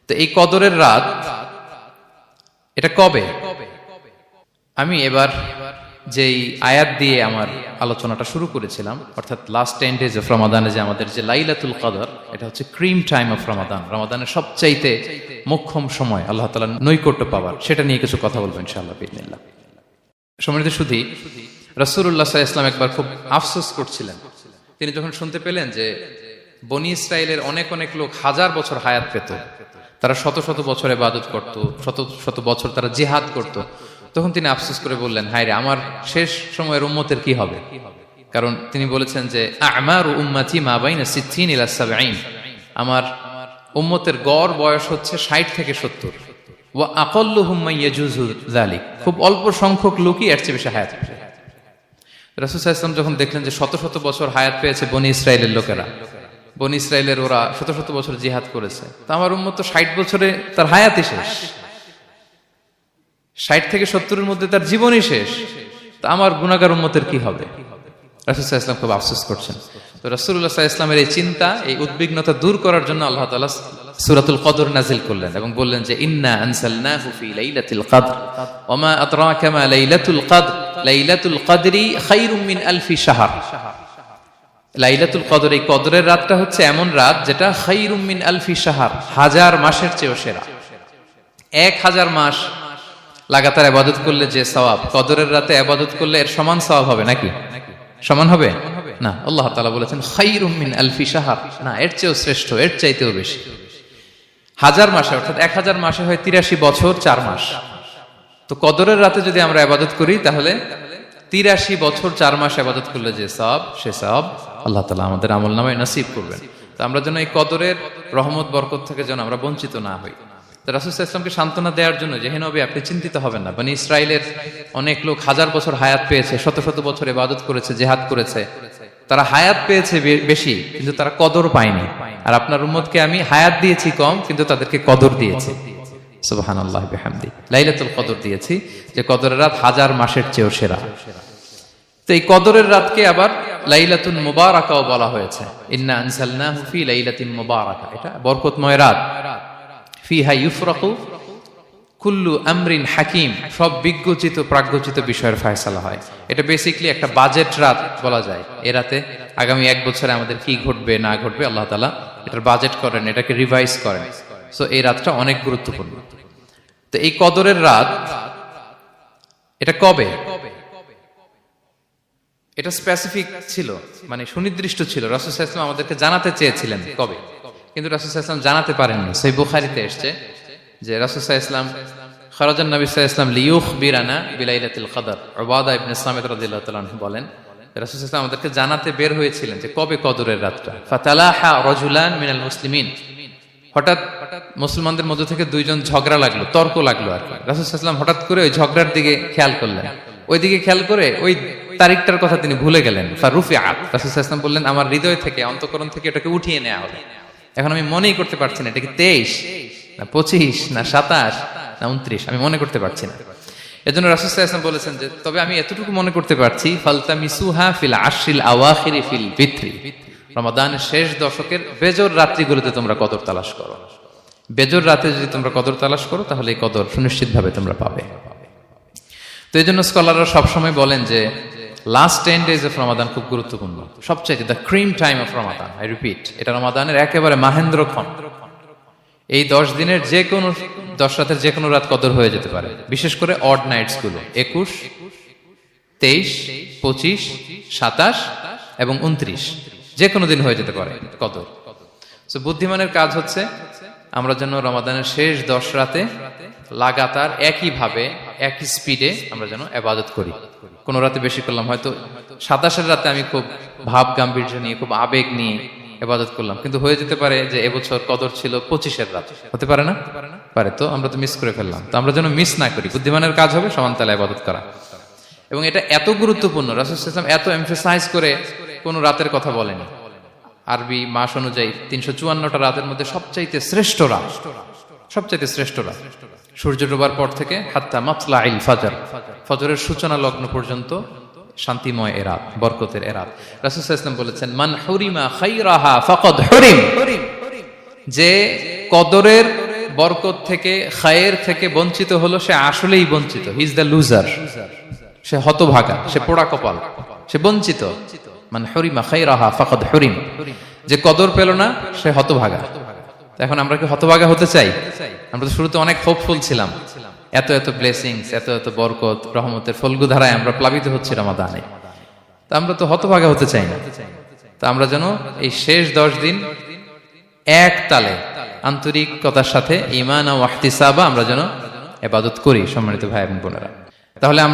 তো এই কদরের রাত এটা কবে? আমি এবার যেই আয়াত দিয়ে আমার আলোচনাটা শুরু করেছিলাম, অর্থাৎ লাস্ট 10 days অফ রমাদানে যে আমাদের যে লাইলাতুল কদর, এটা হচ্ছে ক্রিম টাইম অফ রমাদান, রমাদানের সবচাইতে মোক্ষম সময় আল্লাহ তাআলার নৈকট্য পাওয়ার, সেটা নিয়ে কিছু কথা বলবো ইনশাআল্লাহ বিইذنিল্লাহ। সম্মানিত সুধী, রাসূলুল্লাহ সাল্লাল্লাহু আলাইহি ওয়াসাল্লাম একবার খুব আফসোস করছিলেন। তিনি যখন শুনতে পেলেন যে বনি ইসরাইলের অনেক অনেক লোক হাজার বছর হায়াত পেত, তারা শত শত বছর ইবাদত করত, শত শত বছর তারা জিহাদ করত, তখন তিনি আফসোস করে বললেন, হায় রে, আমার শেষ সময়ের উম্মতের কি হবে? কারণ তিনি বলেছেন যে আমারু উম্মতি মা বাইনা 60 ইলা 70, আমার উম্মতের গড় বয়স হচ্ছে 60 থেকে 70। ওয়া আকাল্লুহুম মান ইয়াজুজু যালিক, খুব অল্প সংখ্যক লোকই এর চেয়ে বেশি হায়াত পাবে। রাসূল সাল্লাল্লাহু আলাইহি ওয়াসাল্লাম যখন দেখলেন যে শত শত বছর হায়াত পেয়েছে বনি ইসরাইলের লোকেরা, বনি ইসরাইলের ওরা শত শত বছর জিহাদ করেছে, তো আমার উম্মত তো 60 বছরে তার হায়াতই শেষ, 60 থেকে 70-এর মধ্যে তার জীবনই শেষ, তা আমার গুনাহগার উম্মতের কি হবে? রাসূল সাল্লাল্লাহু আলাইহি ওয়াসাল্লাম খুব আফসোস করছেন। তো রাসূলুল্লাহ সাল্লাল্লাহু আলাইহি ওয়াসাল্লামের এই চিন্তা, এই উদ্বিগ্নতা দূর করার জন্য আল্লাহ তাআলা সূরাতুল কদর নাযিল করলেন এবং বললেন যে ইন্না আনসালনাহু ফি লাইলাতিল কদর ওয়া মা আদরাকা মা লাইলাতুল কদর লাইলাতুল কদরি খায়রুম মিন আলফি শাহর। লাইলাতুল কদর, এই কদরের রাতটা হচ্ছে এমন রাত যেটা খায়রুম মিন আলফি শাহর, হাজার মাসের চেয়েও সেরা। 1000 মাস লাগাতার ইবাদত করলে যে সওয়াব, কদরের রাতে ইবাদত করলে এর সমান সওয়াব হবে নাকি? সমান হবে না। আল্লাহ তাআলা বলেছেন খায়রুম মিন আলফি শাহর, না, এর চেয়েও শ্রেষ্ঠ, এর চাইতেও বেশি। হাজার মাসে, অর্থাৎ 1000 মাসে হয় 83 বছর 4 মাস। তো কদরের রাতে যদি আমরা ইবাদত করি তাহলে 83 বছর 4 মাস ইবাদত করলে যে সওয়াব, সে সওয়াব আল্লাহ তাআলা আমাদের আমলনামায় নসিব করবেন। তো আমরা যেন এই কদরের রহমত বরকত থেকে যেন আমরা বঞ্চিত না হই। তো রাসূল সাল্লাল্লাহু আলাইহি ওয়াসাল্লামকে সান্ত্বনা দেওয়ার জন্য যে হে নবী, আপনি চিন্তিত হবেন না, বনি ইসরাইলের অনেক লোক হাজার বছর হায়াত পেয়েছে, শত শত বছর ইবাদত করেছে, জিহাদ করেছে, তারা হায়াত পেয়েছে বেশি কিন্তু তারা কদর পায়নি। আর আপনার উম্মতকে আমি হায়াত দিয়েছি কম, কিন্তু তাদেরকে কদর দিয়েছি। সুবহানাল্লাহ বিহামদি, লাইলাতুল কদর দিয়েছি, যে কদরের রাত হাজার মাসের চেয়েও সেরা। তো এই কদরের রাতকে আবার লাইলাতুল মুবারাকাও বলা হয়েছে। ইন্না আনসালনাহু ফি লাইলাতিন মুবারাকা, এটা বরকতময় রাত। ফিহা ইউফরাকু কুল্লু আমরিন হাকিম, সব বিজ্ঞচিত প্রাজ্ঞচিত বিষয়ের ফয়সালা হয়। এটা বেসিক্যালি একটা বাজেট রাত বলা যায়। এ রাতে আগামী 1 বছরে আমাদের কি ঘটবে না ঘটবে আল্লাহ তাআলা এটার বাজেট করেন, এটাকে রিভাইজ করেন। সো এই রাতটা অনেক গুরুত্বপূর্ণ। তো এই কদরের রাত এটা কবে? এটা স্পেসিফিক ছিল, মানে সুনির্দিষ্ট ছিল। রাসূল সাল্লাল্লাহু আলাইহি ওয়াসাল্লাম আমাদেরকে জানাতে চেয়েছিলেন কবে, কিন্তু রাসূল সাল্লাল্লাহু আলাইহি ওয়াসাল্লাম জানাতে পারেননি। সহিহ বুখারীতে এসেছে যে রাসূল সাল্লাল্লাহু আলাইহি ওয়াসাল্লাম খারাজান নবী সাল্লাল্লাহু আলাইহি ওয়াসাল্লাম লিয়ুখবিরানা বিলাইলাতিল কদর। উবাদা ইবনে সামিত রাদিয়াল্লাহু তাআলা আনহু বলেন, রাসূল সাল্লাল্লাহু আলাইহি ওয়াসাল্লাম আমাদেরকে জানাতে বের হয়েছিলেন যে কবে কদরের রাতটা। ফাতালাহা রাজুলান মিনাল মুসলিমিন, হঠাৎ মুসলমানদের মধ্য থেকে 2 জন ঝগড়া লাগলো, তর্ক লাগলো আর কি। রাসূল সাল্লাল্লাহু আলাইহি ওয়াসাল্লাম হঠাৎ করে ওই ঝগড়ার দিকে খেয়াল করলেন, ওইদিকে খেয়াল করে ওই তারিখটার কথা তিনি ভুলে গেলেন। ফারুফিআত, রাসূল সাল্লাল্লাহু আলাইহি ওয়াসাল্লাম বললেন, আমার হৃদয় থেকে, অন্তঃকরণ থেকে এটাকে উঠিয়ে নেওয়া হবে। এখন আমি মনেই করতে পারছি না এটা কি 23 না 25 না 27 না 29, আমি মনে করতে পারছি না। এজন্য রাসূল সাল্লাল্লাহু আলাইহি ওয়াসাল্লাম বলেছেন যে তবে আমি এতটুকু মনে করতে পারছি, ফালতামিসুহা ফিল আশরিল আওয়াখিরি ফিল ফিত্রি, রমাদানের শেষ দশকের বেজর রাত্রিগুলোতে তোমরা কদর তালাশ করো। বেজর রাতে যদি তোমরা কদর তালাশ করো তাহলে এই কদর সুনিশ্চিতভাবে তোমরা পাবে। তো এই জন্য স্কলাররা সবসময় বলেন যে লাস্ট 10 days অফ রমাদান খুব গুরুত্বপূর্ণ, সবচেয়ে the cream time of Ramadan. I repeat, এটা রমাদানের একেবারে মাহেন্দ্রক্ষণ। এই 10 দিনের যে কোনো 10 রাতের যে কোনো রাত কদর হয়ে যেতে পারে, বিশেষ করে অড নাইটস গুলো 21, 23, 25, 27 এবং 29, যে কোনো দিন হয়ে যেতে পারে কদর। সো বুদ্ধিমানের কাজ হচ্ছে আমরা যেন রমাদানের শেষ 10 রাতে লাগাতার একইভাবে একই স্পিডে আমরা যেন ইবাদত করি। কোন রাতে বেশি করলাম, হয়তো 27-এর রাতে আমি খুব ভাব গাম্ভীর্য নিয়ে, খুব আবেগ নিয়ে ইবাদত করলাম, কিন্তু হয়ে যেতে পারে যে এবছর কদর ছিল 25-এর রাত, হতে পারে না? পারে। তো আমরা তো মিস করে ফেললাম। তো আমরা যেন মিস না করি। বুদ্ধিমানের কাজ হবে সমানতালে ইবাদত করা। এবং এটা এত গুরুত্বপূর্ণ, রাসূল সাল্লাল্লাহু আলাইহি ওয়াসাল্লাম এত এমফাসাইজ করে কোন রাতের কথা বলেনি। আরবি মাস অনুযায়ী 354টা রাতের মধ্যে সবচাইতে শ্রেষ্ঠ রাত, সবচাইতে শ্রেষ্ঠ রাত সূর্য ডোবার পর থেকে হাত্তা মাতলাইল ফাজর, ফজরের সূচনা লগ্ন পর্যন্ত শান্তিময় এ রাত, বরকতের এ রাত। রাসূল সাল্লাল্লাহু আলাইহি ওয়াসাল্লাম বলেছেন, মান হুরিমা খায়রাহা ফাকাদ হুরিম, যে কদরের বরকত থেকে, খায়ের থেকে বঞ্চিত হলো, সে আসলেই বঞ্চিত। হি ইজ দ্য লুজার, সে হতভাগা, সে পোড়া কপাল, সে বঞ্চিত। মানে হরিমা খাইরাহা ফাকাদ হুরিম, যে কদর পেল না সে হতভাগা। এখন আমরা কি হতভাগা হতে চাই? আমরা তো শুরুতে অনেক হোপফুল ছিলাম, এত এত ব্লেসিংস, এত এত বরকত, রহমতের ফলগু ধারায় আমরা প্লাবিত হচ্ছি রমাদানে। তা আমরা তো হতভাগা হতে চাই না। তা আমরা যেন এই শেষ 10 দিন এক তালে আন্তরিকতার সাথে ঈমান ও ইহতিসাবা আমরা যেন ইবাদত করি, সম্মানিত ভাই এবং বোনেরা। তাহলে